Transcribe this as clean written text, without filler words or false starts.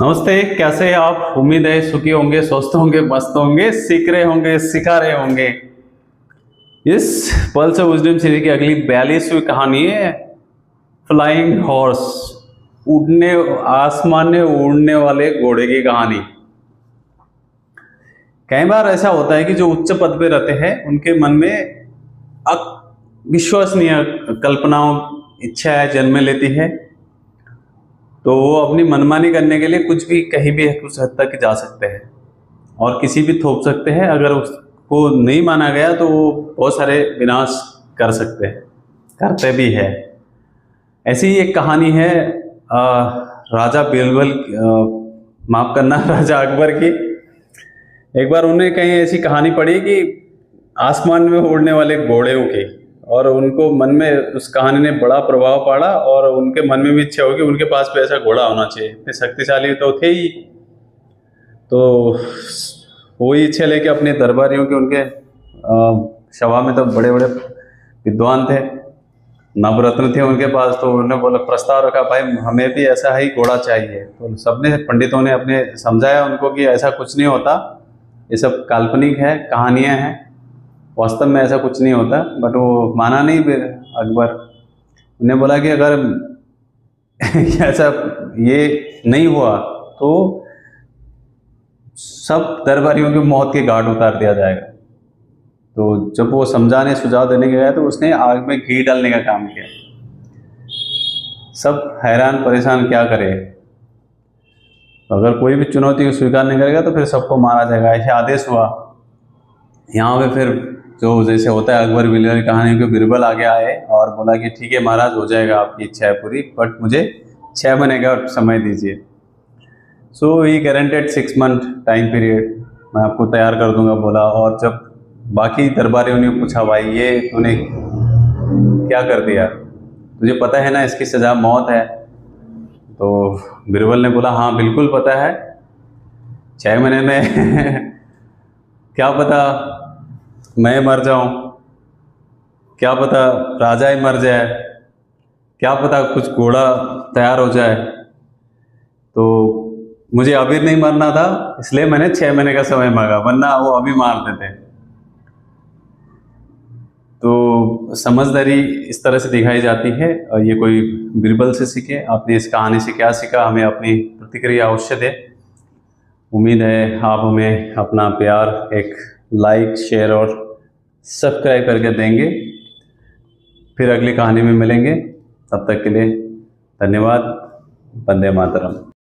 नमस्ते, कैसे हैं आप? उम्मीद है सुखी होंगे, स्वस्थ होंगे, मस्त होंगे, सीख रहे होंगे, सिखा रहे होंगे। इस पल्स ऑफ विजडम सीरीज की अगली 42वीं कहानी है फ्लाइंग हॉर्स, उड़ने आसमान में उड़ने वाले घोड़े की कहानी। कई बार ऐसा होता है कि जो उच्च पद पे रहते हैं उनके मन में अविश्वसनीय कल्पनाओं, इच्छाएं जन्म लेती है, तो वो अपनी मनमानी करने के लिए कुछ भी कहीं भी कुछ हद तक जा सकते हैं और किसी भी थोप सकते हैं। अगर उसको नहीं माना गया तो वो बहुत सारे विनाश कर सकते हैं, करते भी है। ऐसी ही एक कहानी है राजा बीरबल, माफ करना, राजा अकबर की। एक बार उन्होंने कहीं ऐसी कहानी पढ़ी कि आसमान में उड़ने वाले घोड़ों की, और उनको मन में उस कहानी ने बड़ा प्रभाव पड़ा और उनके मन में भी इच्छा होगी उनके पास भी ऐसा घोड़ा होना चाहिए। इतने शक्तिशाली तो थे ही, तो वही इच्छा लेके अपने दरबारियों के, उनके सभा में तो बड़े बड़े विद्वान थे, नवरत्न थे उनके पास, तो उन्होंने बोला, प्रस्ताव रखा, भाई हमें भी ऐसा ही घोड़ा चाहिए। तो सबने, पंडितों ने अपने समझाया उनको कि ऐसा कुछ नहीं होता, ये सब काल्पनिक है, कहानियां हैं, वास्तव में ऐसा कुछ नहीं होता। बट वो माना नहीं अकबर। उन्हें बोला कि अगर ऐसा ये नहीं हुआ तो सब दरबारियों की मौत के घाट उतार दिया जाएगा। तो जब वो समझाने, सुझाव देने गया तो उसने आग में घी डालने का काम किया। सब हैरान परेशान, क्या करे। अगर कोई भी चुनौती को स्वीकार नहीं करेगा तो फिर सबको मारा जाएगा, ऐसे आदेश हुआ। यहाँ पे फिर जो जैसे होता है अकबर बीरबल की कहानी को, बीरबल आगे आए और बोला कि ठीक है महाराज, हो जाएगा आपकी इच्छा है पूरी, बट मुझे 6 महीने का समय दीजिए। सो ही गारंटेड 6 मंथ टाइम पीरियड, मैं आपको तैयार कर दूंगा बोला। और जब बाकी दरबारियों ने पूछा, भाई ये तूने क्या कर दिया, तुझे पता है ना इसकी सज़ा मौत है? तो बीरबल ने बोला, हाँ बिल्कुल पता है, 6 महीने में क्या पता मैं मर जाऊं, क्या पता राजा ही मर जाए, क्या पता कुछ घोड़ा तैयार हो जाए। तो मुझे अभी नहीं मरना था, इसलिए मैंने 6 महीने का समय मांगा, वरना वो अभी मार देते। तो समझदारी इस तरह से दिखाई जाती है, और ये कोई बीरबल से सीखे। आपने इस कहानी से क्या सीखा, हमें अपनी प्रतिक्रिया अवश्य दें। उम्मीद है आप हमें अपना प्यार एक लाइक, शेयर और सब्सक्राइब करके देंगे। फिर अगली कहानी में मिलेंगे, तब तक के लिए धन्यवाद। वंदे मातरम।